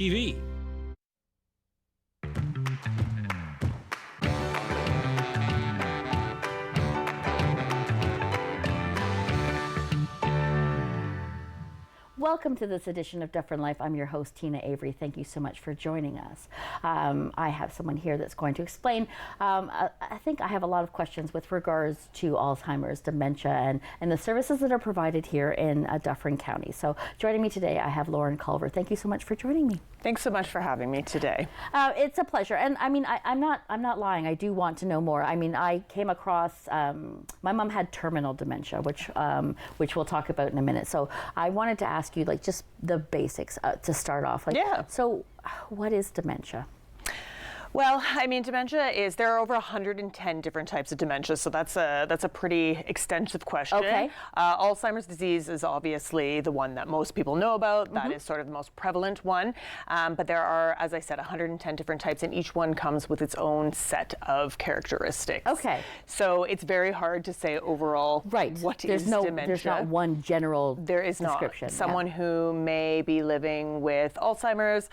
TV. Welcome to this edition of Dufferin Life. I'm your host, Teena Avery. Thank you so much for joining us. I have someone here that's going to explain. I think I have a lot of questions with regards to Alzheimer's, dementia, and the services that are provided here in Dufferin County. So joining me today, I have Lauren Culver. Thank you so much for joining me. Thanks so much for having me today. It's a pleasure. And I mean, I'm not lying. I do want to know more. I mean, I came across, my mom had terminal dementia, which we'll talk about in a minute. So I wanted to ask you, like, just the basics to start off. Yeah. So what is dementia? Well, I mean, there are over 110 different types of dementia, so that's a pretty extensive question. Okay. Alzheimer's disease is obviously the one that most people know about. Mm-hmm. That is sort of the most prevalent one. But there are, as I said, 110 different types, and each one comes with its own set of characteristics. Okay. So it's very hard to say overall what is dementia. There's not one general description. Someone who may be living with Alzheimer's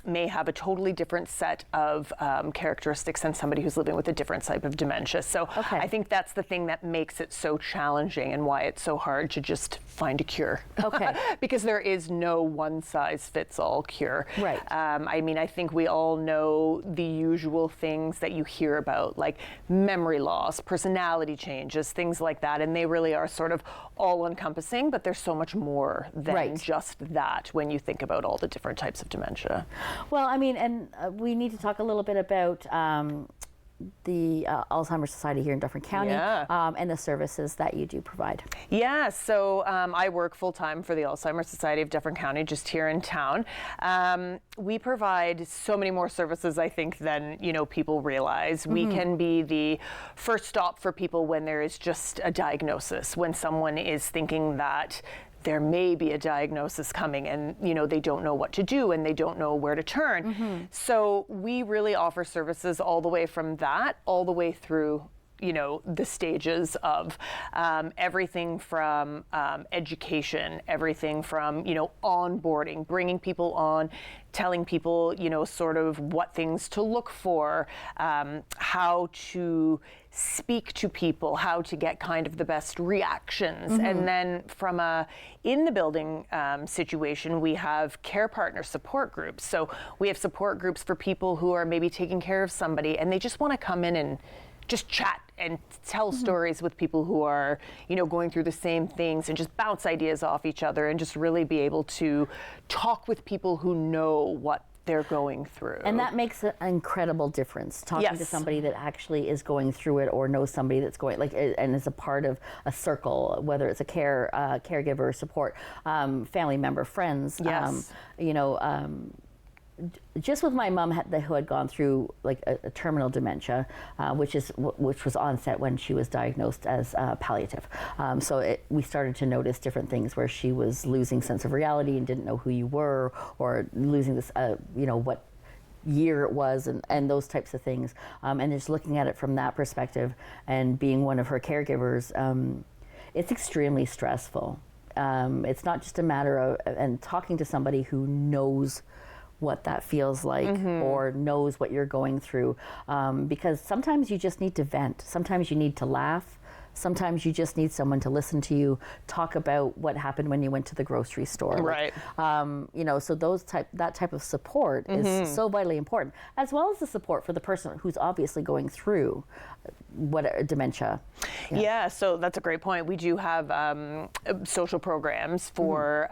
may have a totally different set of characteristics than somebody who's living with a different type of dementia. So I think that's the thing that makes it so challenging and why it's so hard to just find a cure. Okay. Because there is no one-size-fits-all cure. Right. I mean, I think we all know the usual things that you hear about, like memory loss, personality changes, things like that, and they really are sort of all-encompassing, but there's so much more than just that when you think about all the different types of dementia. Well, I mean, and we need to talk a little bit about the Alzheimer's Society here in Dufferin County and the services that you do provide. Yeah, so I work full-time for the Alzheimer's Society of Dufferin County, just here in town. We provide so many more services, I think, than people realize. Mm-hmm. We can be the first stop for people when there is just a diagnosis, when someone is thinking that there may be a diagnosis coming and, they don't know what to do and they don't know where to turn. Mm-hmm. So we really offer services all the way from that, all the way through the stages of everything from education, everything from, onboarding, bringing people on, telling people, sort of what things to look for, how to speak to people, how to get kind of the best reactions. Mm-hmm. And then from in the building situation, we have care partner support groups. So we have support groups for people who are maybe taking care of somebody and they just want to come in and just chat and tell stories with people who are, going through the same things and just bounce ideas off each other and just really be able to talk with people who know what they're going through. And that makes an incredible difference, talking to somebody that actually is going through it or knows somebody that's going, and is a part of a circle, whether it's a caregiver, support, family member, friends, Yes. Just with my mom who had gone through a terminal dementia, which was onset when she was diagnosed as palliative. So we started to notice different things where she was losing sense of reality and didn't know who you were, or losing this, what year it was, and those types of things. And just looking at it from that perspective and being one of her caregivers, it's extremely stressful. It's not just a matter of, and talking to somebody who knows what that feels like, mm-hmm. or knows what you're going through, because sometimes you just need to vent, sometimes you need to laugh, sometimes you just need someone to listen to you talk about what happened when you went to the grocery store. Right. So that type of support mm-hmm. is so vitally important, as well as the support for the person who's obviously going through dementia. Yeah, so that's a great point. We do have social programs for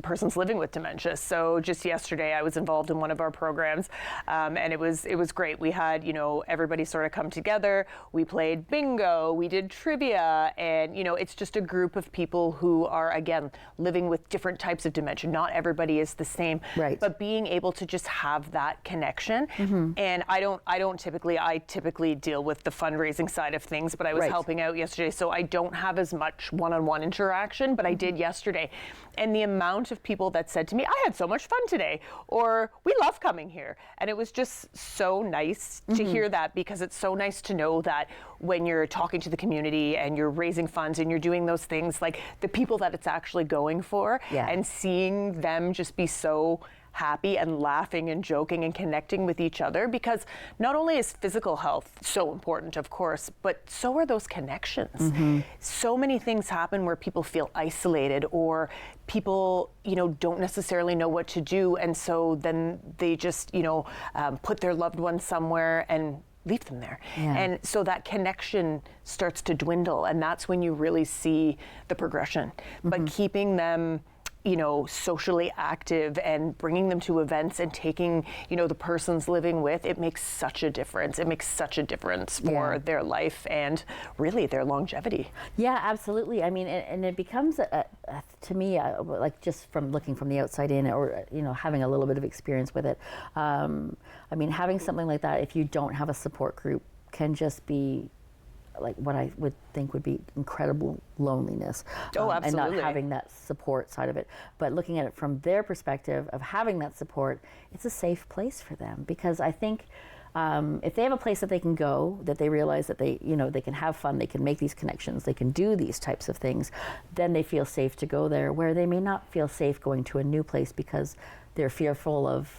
persons living with dementia. So just yesterday, I was involved in one of our programs, and it was great. We had everybody sort of come together. We played bingo. We did trivia, and it's just a group of people who are, again, living with different types of dementia. Not everybody is the same, right? But being able to just have that connection. Mm-hmm. And I typically deal with the fundraising side of things, but I was helping out yesterday, so I don't have as much one-on-one interaction, but I did yesterday. And the amount of people that said to me, I had so much fun today, or we love coming here. And it was just so nice to hear that, because it's so nice to know that when you're talking to the community and you're raising funds and you're doing those things, like the people that it's actually going for, and seeing them just be so happy and laughing and joking and connecting with each other, because not only is physical health so important, of course, but so are those connections. So many things happen where people feel isolated, or people, don't necessarily know what to do, and so then they just, put their loved ones somewhere and leave them there. And so that connection starts to dwindle, and that's when you really see the progression. But keeping them socially active and bringing them to events and taking, the persons living with, it makes such a difference. It makes such a difference for their life and really their longevity. Yeah, absolutely. I mean, and it becomes, to me, like just from looking from the outside in, or, having a little bit of experience with it. I mean, having something like that, if you don't have a support group, can just be like what I would think would be incredible loneliness. And not having that support side of it. But looking at it from their perspective of having that support, it's a safe place for them, because I think if they have a place that they can go, that they realize that they can have fun, they can make these connections, they can do these types of things, then they feel safe to go there, where they may not feel safe going to a new place because they're fearful of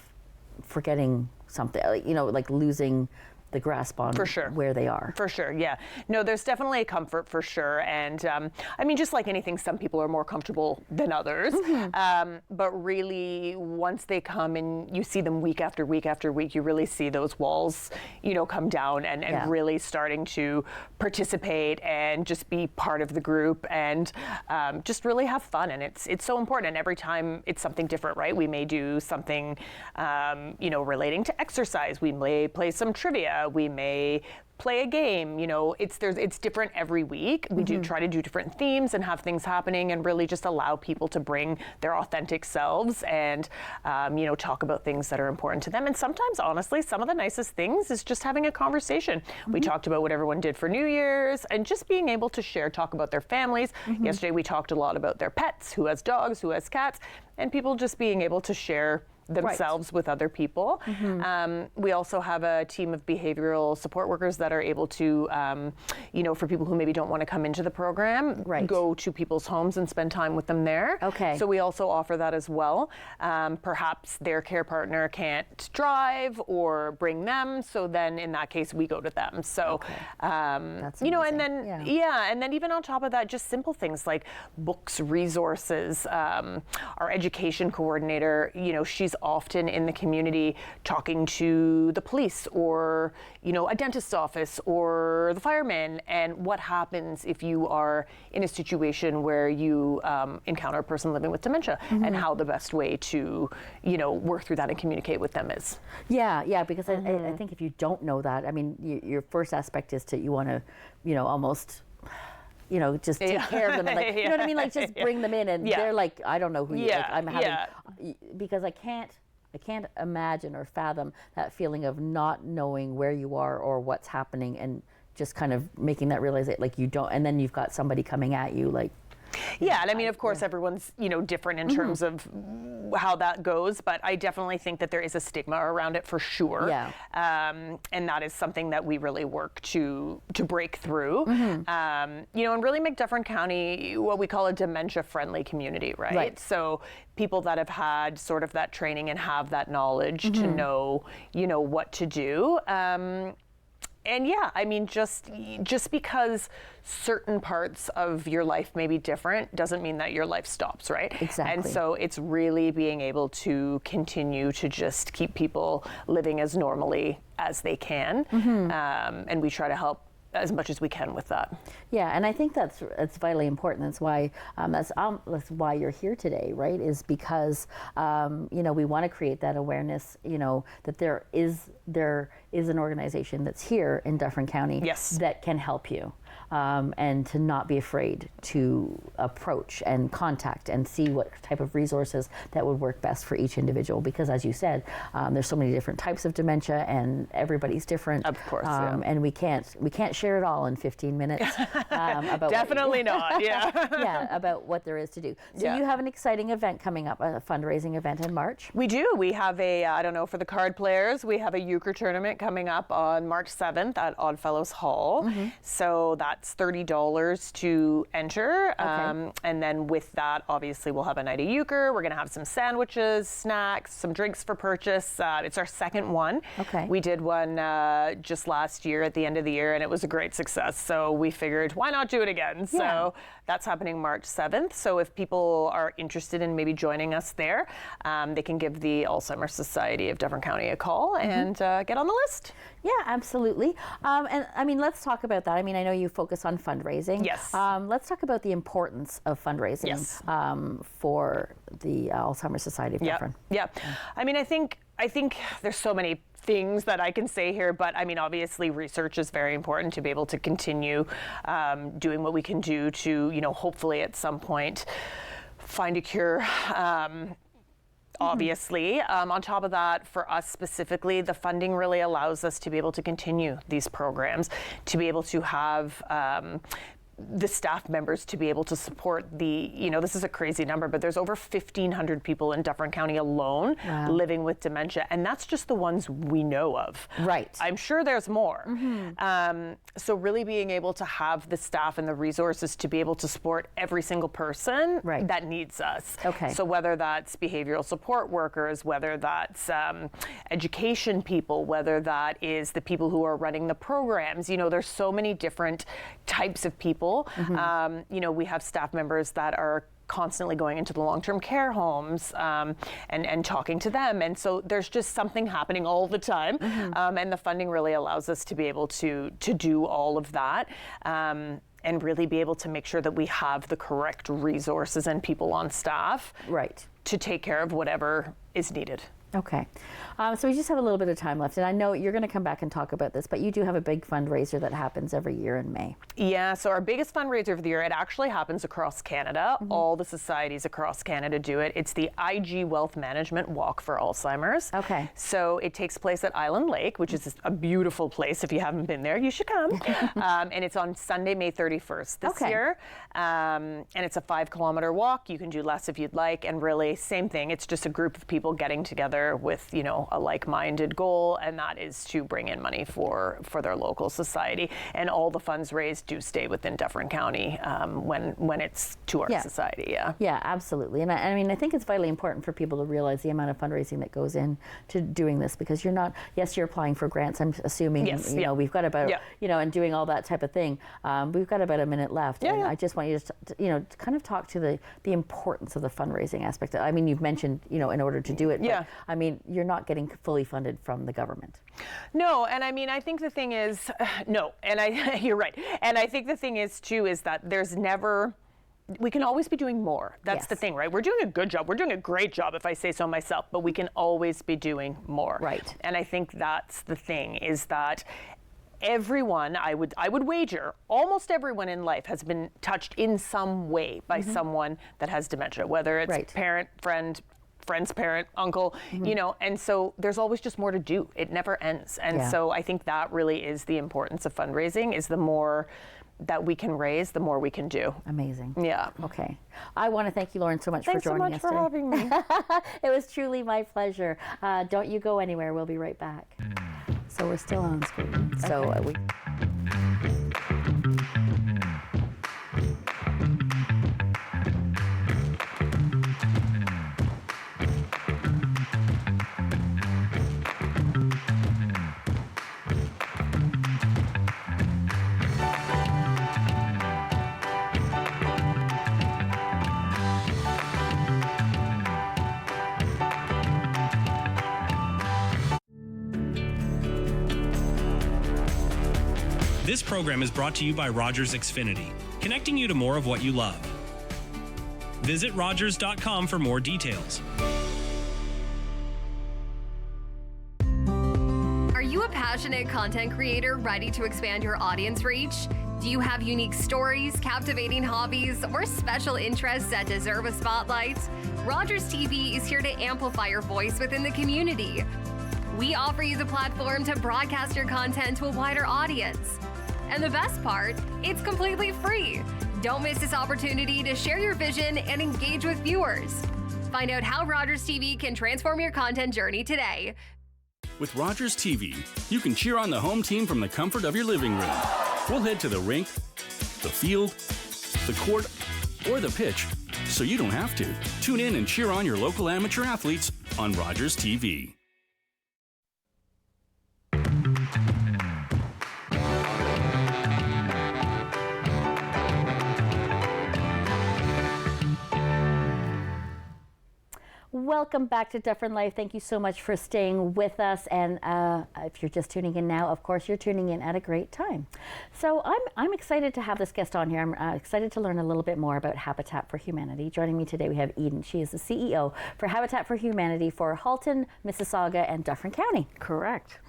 forgetting something, like losing the grasp on where they are. For sure, yeah. No, there's definitely a comfort for sure. And I mean, just like anything, some people are more comfortable than others. But really, once they come and you see them week after week after week, you really see those walls, come down and really starting to participate and just be part of the group and just really have fun. And it's so important. And every time it's something different, right? We may do something, relating to exercise. We may play some trivia. We may play a game, it's different every week. We do try to do different themes and have things happening and really just allow people to bring their authentic selves and, talk about things that are important to them. And sometimes, honestly, some of the nicest things is just having a conversation. We talked about what everyone did for New Year's and just being able to talk about their families. Yesterday, we talked a lot about their pets, who has dogs, who has cats, and people just being able to share themselves with other people. We also have a team of behavioral support workers that are able to, for people who maybe don't want to come into the program, go to people's homes and spend time with them there. So we also offer that as well. Perhaps their care partner can't drive or bring them, so then in that case we go to them. So, That's and then and then even on top of that, just simple things like books, resources. Our education coordinator, she's often in the community talking to the police or, a dentist's office or the fireman, and what happens if you are in a situation where you encounter a person living with dementia and how the best way to, work through that and communicate with them is. Yeah, because I think if you don't know that, I mean, your first aspect is you want to, almost just take care of them and you know what I mean? Like just bring them in and they're like, I don't know who you like, I'm having, because I can't imagine or fathom that feeling of not knowing where you are or what's happening and just kind of making that realization like you don't, and then you've got somebody coming at you like. Yeah, and I mean, of course, everyone's, different in terms of how that goes, but I definitely think that there is a stigma around it for sure. And that is something that we really work to break through. And really make Dufferin County what we call a dementia-friendly community, right? So people that have had sort of that training and have that knowledge to know, what to do. And I mean, just because certain parts of your life may be different doesn't mean that your life stops, right? Exactly. And so it's really being able to continue to just keep people living as normally as they can. And we try to help as much as we can with that. Yeah, and I think that's vitally important. That's why that's why you're here today, right? Is because we want to create that awareness, that there is an organization that's here in Dufferin County that can help you. And to not be afraid to approach and contact and see what type of resources that would work best for each individual. Because as you said, there's so many different types of dementia and everybody's different. Of course, and we can't share it all in 15 minutes. About Definitely not, about what there is to do. So you have an exciting event coming up, a fundraising event in March. We do. We have I don't know, for the card players, we have a euchre tournament coming up on March 7th at Oddfellows Hall. So that's That's $30 to enter. And then with that, obviously, we'll have a night of euchre. We're going to have some sandwiches, snacks, some drinks for purchase. It's our second one. Okay. We did one just last year at the end of the year, and it was a great success. So we figured, why not do it again? Yeah. So that's happening March 7th. So if people are interested in maybe joining us there, they can give the Alzheimer Society of Dufferin County a call and get on the list. Yeah, absolutely. And I mean, let's talk about that. I mean, I know you focus on fundraising. Yes. Let's talk about the importance of fundraising for the Alzheimer Society of Dufferin. Yeah. I mean, I think there's so many things that I can say here, but I mean, obviously research is very important to be able to continue doing what we can do to, hopefully at some point find a cure. Obviously. On top of that, for us specifically, the funding really allows us to be able to continue these programs, to be able to have the staff members to be able to support this is a crazy number, but there's over 1,500 people in Dufferin County alone living with dementia, and that's just the ones we know of. Right. I'm sure there's more. So really being able to have the staff and the resources to be able to support every single person that needs us. Okay. So whether that's behavioral support workers, whether that's education people, whether that is the people who are running the programs, there's so many different types of people. We have staff members that are constantly going into the long-term care homes and talking to them. And so there's just something happening all the time. And the funding really allows us to be able to do all of that. And really be able to make sure that we have the correct resources and people on staff to take care of whatever is needed. Okay. So we just have a little bit of time left, and I know you're going to come back and talk about this, but you do have a big fundraiser that happens every year in May. Yeah, so our biggest fundraiser of the year, it actually happens across Canada. All the societies across Canada do it. It's the IG Wealth Management Walk for Alzheimer's. Okay. So it takes place at Island Lake, which is a beautiful place. If you haven't been there, you should come. And it's on Sunday, May 31st this year. And it's a 5-kilometer walk. You can do less if you'd like, and really same thing. It's just a group of people getting together with, a like-minded goal, and that is to bring in money for their local society. And all the funds raised do stay within Dufferin County when it's to our society. Yeah, absolutely. And I mean, I think it's vitally important for people to realize the amount of fundraising that goes into doing this, because you're applying for grants, I'm assuming. We've got about, and doing all that type of thing. We've got about a minute left. And I just want you to kind of talk to the importance of the fundraising aspect. I mean, you've mentioned, in order to do it, but I mean, you're not getting fully funded from the government. No, and I mean, I think the thing is, you're right. And I think the thing is, too, is that we can always be doing more. That's the thing, right? We're doing a good job. We're doing a great job, if I say so myself, but we can always be doing more. Right. And I think that's the thing, is that everyone, I would wager, almost everyone in life has been touched in some way by someone that has dementia, whether it's parent, friend's parent, uncle, and so there's always just more to do. It never ends. And so I think that really is the importance of fundraising, is the more that we can raise, the more we can do. Amazing. Yeah. Okay. I want to thank you, Lauren, so much for joining us today. Thanks so much for having me. It was truly my pleasure. Don't you go anywhere. We'll be right back. So we're still on screen. So we... This program is brought to you by Rogers Xfinity, connecting you to more of what you love. Visit Rogers.com for more details. Are you a passionate content creator ready to expand your audience reach? Do you have unique stories, captivating hobbies, or special interests that deserve a spotlight? Rogers TV is here to amplify your voice within the community. We offer you the platform to broadcast your content to a wider audience. And the best part, it's completely free. Don't miss this opportunity to share your vision and engage with viewers. Find out how Rogers TV can transform your content journey today. With Rogers TV, you can cheer on the home team from the comfort of your living room. We'll head to the rink, the field, the court, or the pitch, so you don't have to. Tune in and cheer on your local amateur athletes on Rogers TV. Welcome back to Dufferin Life. Thank you so much for staying with us. And if you're just tuning in now, of course, you're tuning in at a great time. So I'm excited to have this guest on here. I'm excited to learn a little bit more about Habitat for Humanity. Joining me today, we have Eden. She is the CEO for Habitat for Humanity for Halton, Mississauga, and Dufferin County. Correct.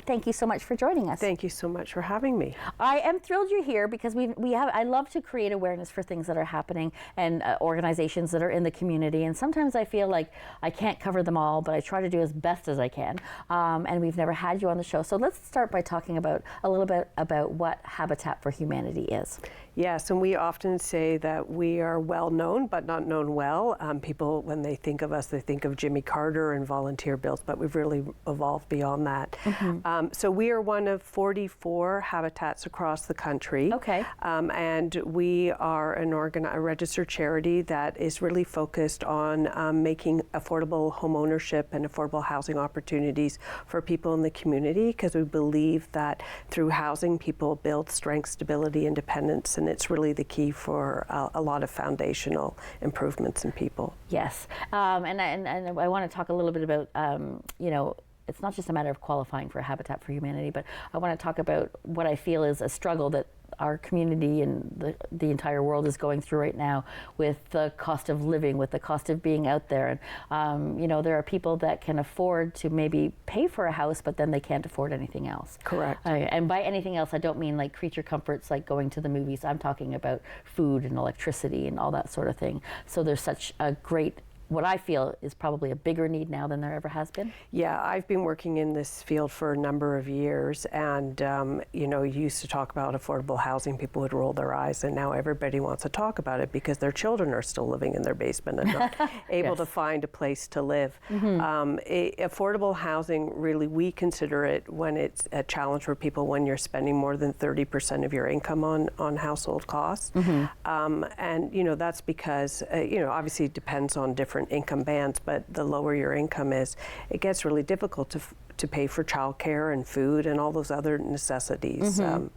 Thank you so much for joining us. Thank you so much for having me. I am thrilled you're here because I love to create awareness for things that are happening and organizations that are in the community. And sometimes I feel like I can't cover them all, but I try to do as best as I can. And we've never had you on the show. So let's start by talking about a little bit about what Habitat for Humanity is. Yes, and we often say that we are well known, but not known well. People, when they think of us, they think of Jimmy Carter and volunteer builds, but we've really evolved beyond that. So we are one of 44 habitats across the country. Okay. And we are a registered charity that is really focused on making affordable home ownership and affordable housing opportunities for people in the community, because we believe that through housing, people build strength, stability, independence, and it's really the key for a lot of foundational improvements in people. Yes, and I want to talk a little bit about, it's not just a matter of qualifying for Habitat for Humanity, but I want to talk about what I feel is a struggle that our community and the entire world is going through right now with the cost of living, with the cost of being out there. And, there are people that can afford to maybe pay for a house, but then they can't afford anything else. Correct. And by anything else, I don't mean like creature comforts like going to the movies. I'm talking about food and electricity and all that sort of thing. So there's such a great, what I feel is probably a bigger need now than there ever has been. Yeah, I've been working in this field for a number of years, and you used to talk about affordable housing, people would roll their eyes, and now everybody wants to talk about it because their children are still living in their basement and not able to find a place to live. Affordable housing, really, we consider it when it's a challenge for people when you're spending more than 30% of your income on household costs. And that's because, obviously it depends on different income bands, but the lower your income is, it gets really difficult to pay for childcare and food and all those other necessities. And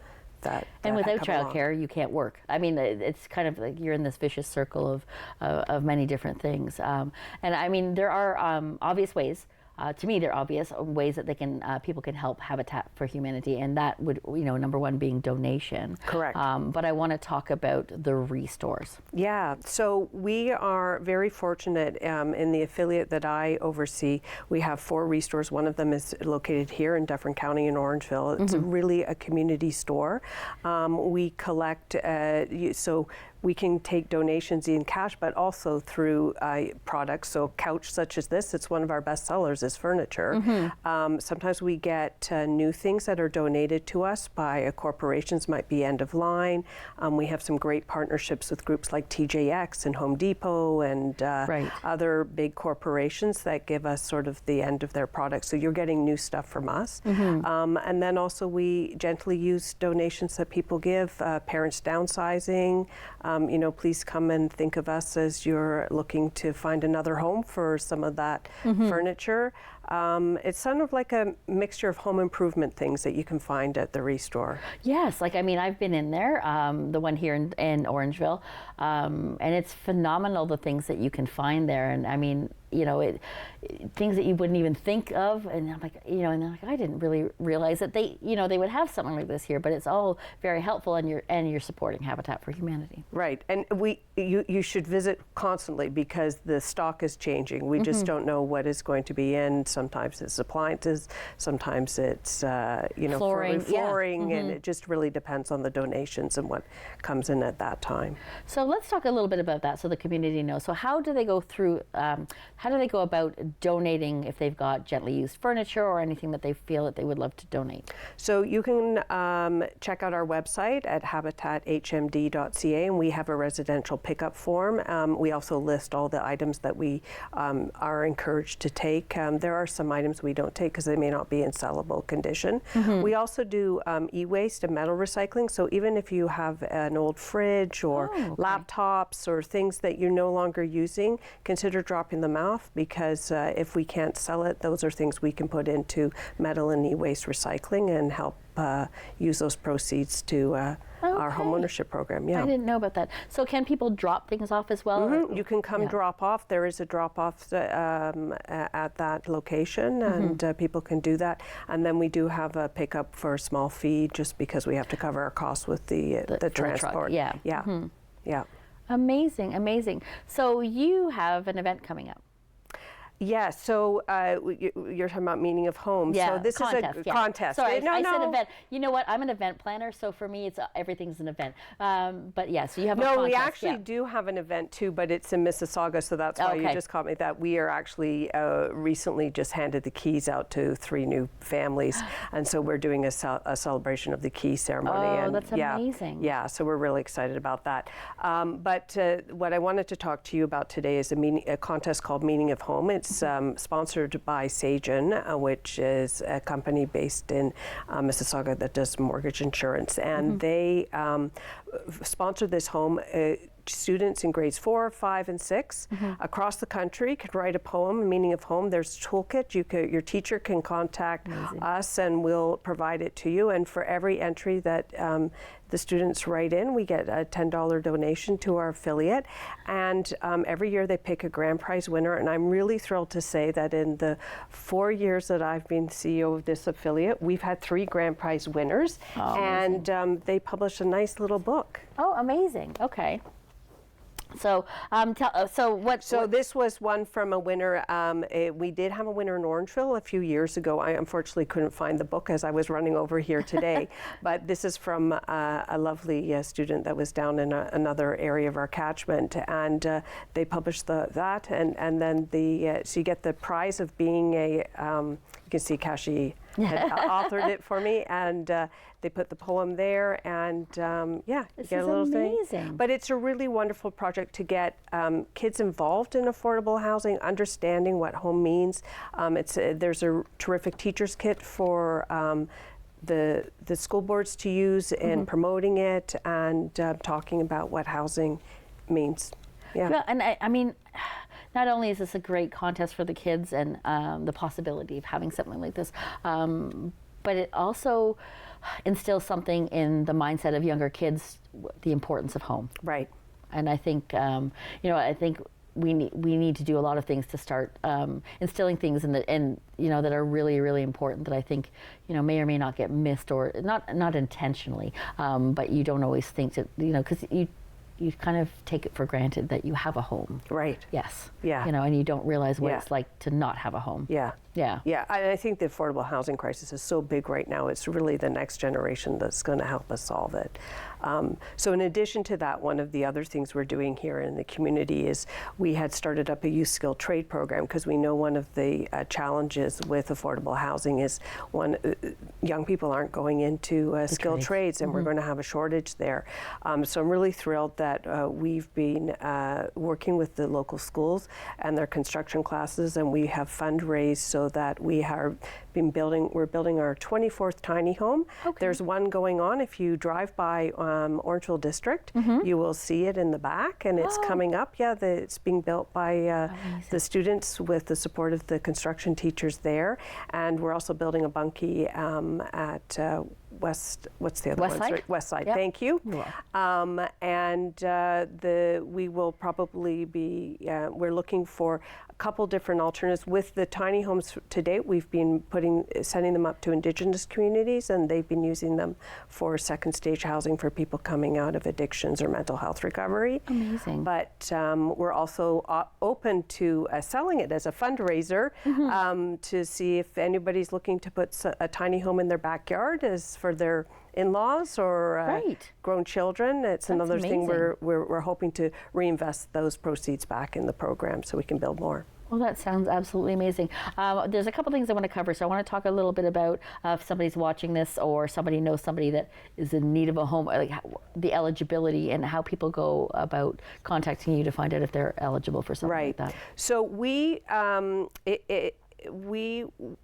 without childcare, you can't work. I mean, it's kind of like you're in this vicious circle of many different things. And I mean, there are obvious ways. To me, they're obvious ways that people can help Habitat for Humanity, and that would, number one being donation. Correct. But I want to talk about the restores. Yeah, so we are very fortunate in the affiliate that I oversee. We have 4 restores. One of them is located here in Dufferin County in Orangeville. It's really a community store. We collect, so we can take donations in cash, but also through products. So couch such as this, it's one of our best sellers, is furniture. Sometimes we get new things that are donated to us by corporations, might be end of line. We have some great partnerships with groups like TJX and Home Depot and other big corporations that give us sort of the end of their products. So you're getting new stuff from us. And then also we gently use donations that people give, parents downsizing. Please come and think of us as you're looking to find another home for some of that furniture. It's sort of like a mixture of home improvement things that you can find at the Restore. Yes, I've been in there, the one here in Orangeville, and it's phenomenal the things that you can find there. And I mean, things that you wouldn't even think of, and I'm like, and they're like, I didn't really realize that they would have something like this here, but it's all very helpful, and you're supporting Habitat for Humanity. Right, and you should visit constantly because the stock is changing. We just don't know what is going to be in. Sometimes it's appliances, sometimes it's flooring, and it just really depends on the donations and what comes in at that time. So let's talk a little bit about that so the community knows. So how do they go through how do they go about donating if they've got gently used furniture or anything that they feel that they would love to donate? So you can check out our website at habitathmd.ca, and we have a residential pickup form. We also list all the items that we are encouraged to take. There are some items we don't take because they may not be in sellable condition. We also do e-waste and metal recycling. So even if you have an old fridge or laptops or things that you're no longer using, consider dropping them off, because if we can't sell it, those are things we can put into metal and e-waste recycling and help use those proceeds to our homeownership program. Yeah. I didn't know about that. So can people drop things off as well? You can come drop off. There is a drop off at that location, and people can do that. And then we do have a pickup for a small fee, just because we have to cover our costs with the transport. Yeah. Yeah. Amazing, amazing. So you have an event coming up. Yeah, so you're talking about meaning of home. Yeah, so this is a contest. Sorry, I said event. You know what? I'm an event planner, so for me, it's everything's an event. But yeah, so you have a contest. No, we actually do have an event too, but it's in Mississauga, so that's why you just caught me. That we are actually recently just handed the keys out to 3 new families, and so we're doing a celebration of the key ceremony. Oh, and that's amazing. Yeah, so we're really excited about that. But what I wanted to talk to you about today is a contest called Meaning of Home. It's sponsored by Sagen, which is a company based in Mississauga that does mortgage insurance, and they sponsored this home. Students in grades 4, 5, and 6 across the country could write a poem, Meaning of Home. There's a toolkit. Your teacher can contact us, and we'll provide it to you. And for every entry that the students write in, we get a $10 donation to our affiliate. And every year they pick a grand prize winner. And I'm really thrilled to say that in the 4 years that I've been CEO of this affiliate, we've had 3 grand prize winners. And they published a nice little book. Oh, amazing. Okay. So, So this was one from a winner. We did have a winner in Orangeville a few years ago. I unfortunately couldn't find the book as I was running over here today. But this is from a lovely student that was down in another area of our catchment, and they published that, and then so you get the prize of being a. You can see Kashi had authored it for me, and they put the poem there, and you get a little thing. But it's a really wonderful project to get kids involved in affordable housing, understanding what home means. There's a terrific teacher's kit for the school boards to use in promoting it and talking about what housing means. Yeah, and I mean, not only is this a great contest for the kids and the possibility of having something like this, but it also instills something in the mindset of younger kids, the importance of home. Right. And I think, I think we need to do a lot of things to start instilling things that are really, really important that I think, may or may not get missed, or not intentionally, but you don't always think that, because you kind of take it for granted that you have a home. Right. Yes. Yeah. And you don't realize what it's like to not have a home. Yeah. Yeah. Yeah. I think the affordable housing crisis is so big right now. It's really the next generation that's going to help us solve it. So in addition to that, one of the other things we're doing here in the community is we had started up a youth skill trade program, because we know one of the challenges with affordable housing is young people aren't going into skilled trades, and we're going to have a shortage there. So I'm really thrilled that we've been working with the local schools and their construction classes, and we have fundraised so that we're building our 24th tiny home. Okay. There's one going on. If you drive by Orangeville District, you will see it in the back, and it's coming up. Yeah, it's being built by the students with the support of the construction teachers there. And we're also building a bunkie at West Side. Yep. Thank you. And we will probably be, we're looking for a couple different alternatives. With the tiny homes to date, we've been sending them up to Indigenous communities, and they've been using them for second stage housing for people coming out of addictions or mental health recovery. Amazing. But we're also open to selling it as a fundraiser to see if anybody's looking to put a tiny home in their backyard as for their in-laws or grown children. That's another thing we're hoping to reinvest those proceeds back in the program so we can build more. Well, that sounds absolutely amazing. There's a couple things I want to cover. So I want to talk a little bit about if somebody's watching this or somebody knows somebody that is in need of a home, like the eligibility and how people go about contacting you to find out if they're eligible for something like that. So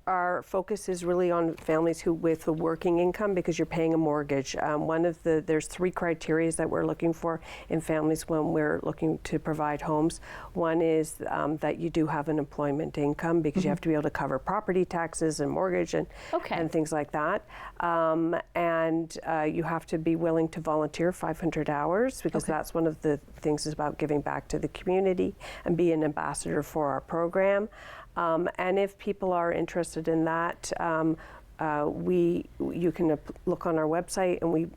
our focus is really on families with a working income because you're paying a mortgage. There's 3 criteria that we're looking for in families when we're looking to provide homes. One is that you do have an employment income because you have to be able to cover property taxes and mortgage and things like that. And you have to be willing to volunteer 500 hours because that's one of the things is about giving back to the community and be an ambassador for our program. And if people are interested in that, you can look on our website and we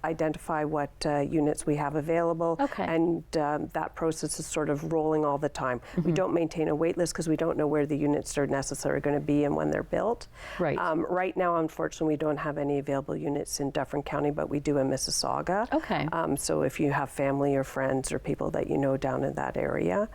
identify what units we have available. And that process is sort of rolling all the time. We don't maintain a wait list because we don't know where the units are necessarily going to be and when they're built. Right now, unfortunately, we don't have any available units in Dufferin County, but we do in Mississauga. So if you have family or friends or people that you know down in that area,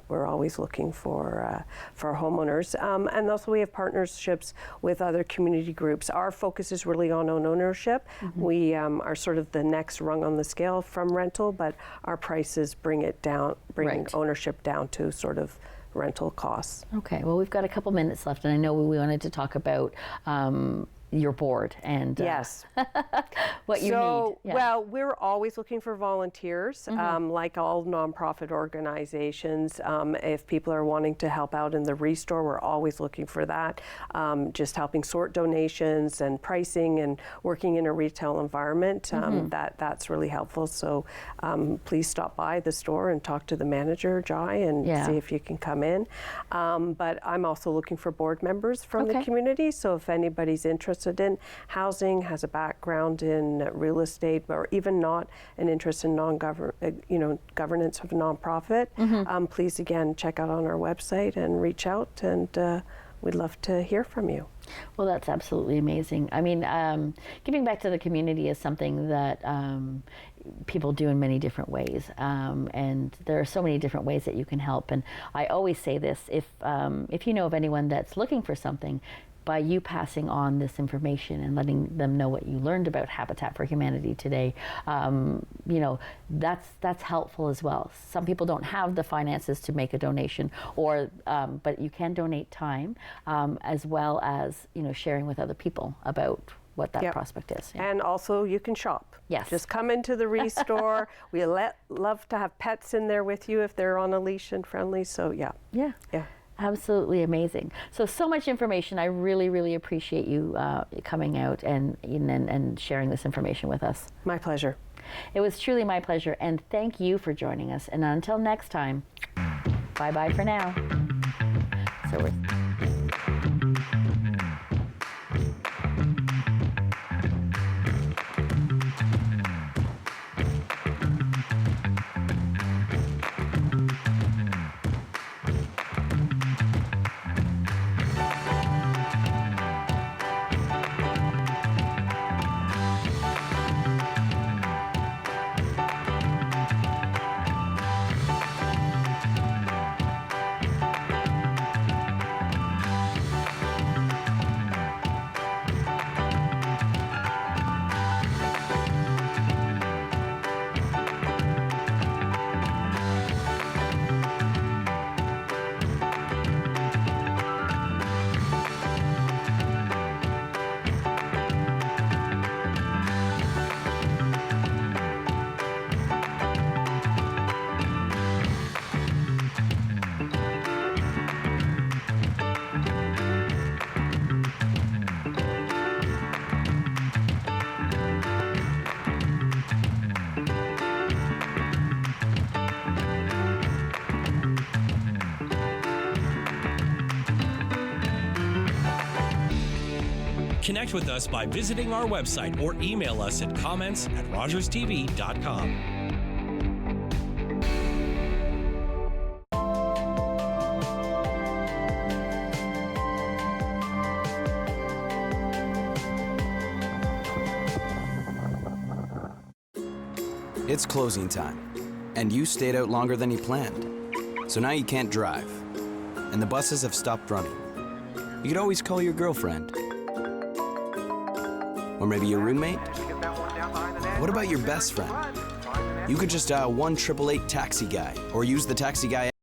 we're always looking for homeowners. And also we have partnerships with other community groups. Our focus is really on ownership. We are sort of the next rung on the scale from rental, but our prices bring ownership down to sort of rental costs. Okay, well, we've got a couple minutes left, and I know we wanted to talk about your board and what you need. Well, we're always looking for volunteers, like all nonprofit organizations. If people are wanting to help out in the Restore, we're always looking for that. Just helping sort donations and pricing and working in a retail environment, that's really helpful. So please stop by the store and talk to the manager, Jai, and see if you can come in. But I'm also looking for board members from the community. So if anybody's interested in housing, has a background in real estate, or even not an interest in governance of a nonprofit, please again check out on our website and reach out, and we'd love to hear from you. Well, that's absolutely amazing. I mean, giving back to the community is something that people do in many different ways, and there are so many different ways that you can help. And I always say this: if you know of anyone that's looking for something, by you passing on this information and letting them know what you learned about Habitat for Humanity today, that's helpful as well. Some people don't have the finances to make a donation, but you can donate time, as well as sharing with other people about what that prospect is. And also you can shop. Yes. Just come into the Restore. We love to have pets in there with you if they're on a leash and friendly. So yeah. Absolutely amazing. So much information. I really, really appreciate you coming out and sharing this information with us. My pleasure. It was truly my pleasure, and thank you for joining us. And until next time, bye-bye for now. Connect with us by visiting our website or email us at comments@rogerstv.com. It's closing time, and you stayed out longer than you planned. So now you can't drive, and the buses have stopped running. You could always call your girlfriend. Or maybe your roommate? What about your best friend? You could just dial 1-888-TAXI-GUY or use the Taxi Guy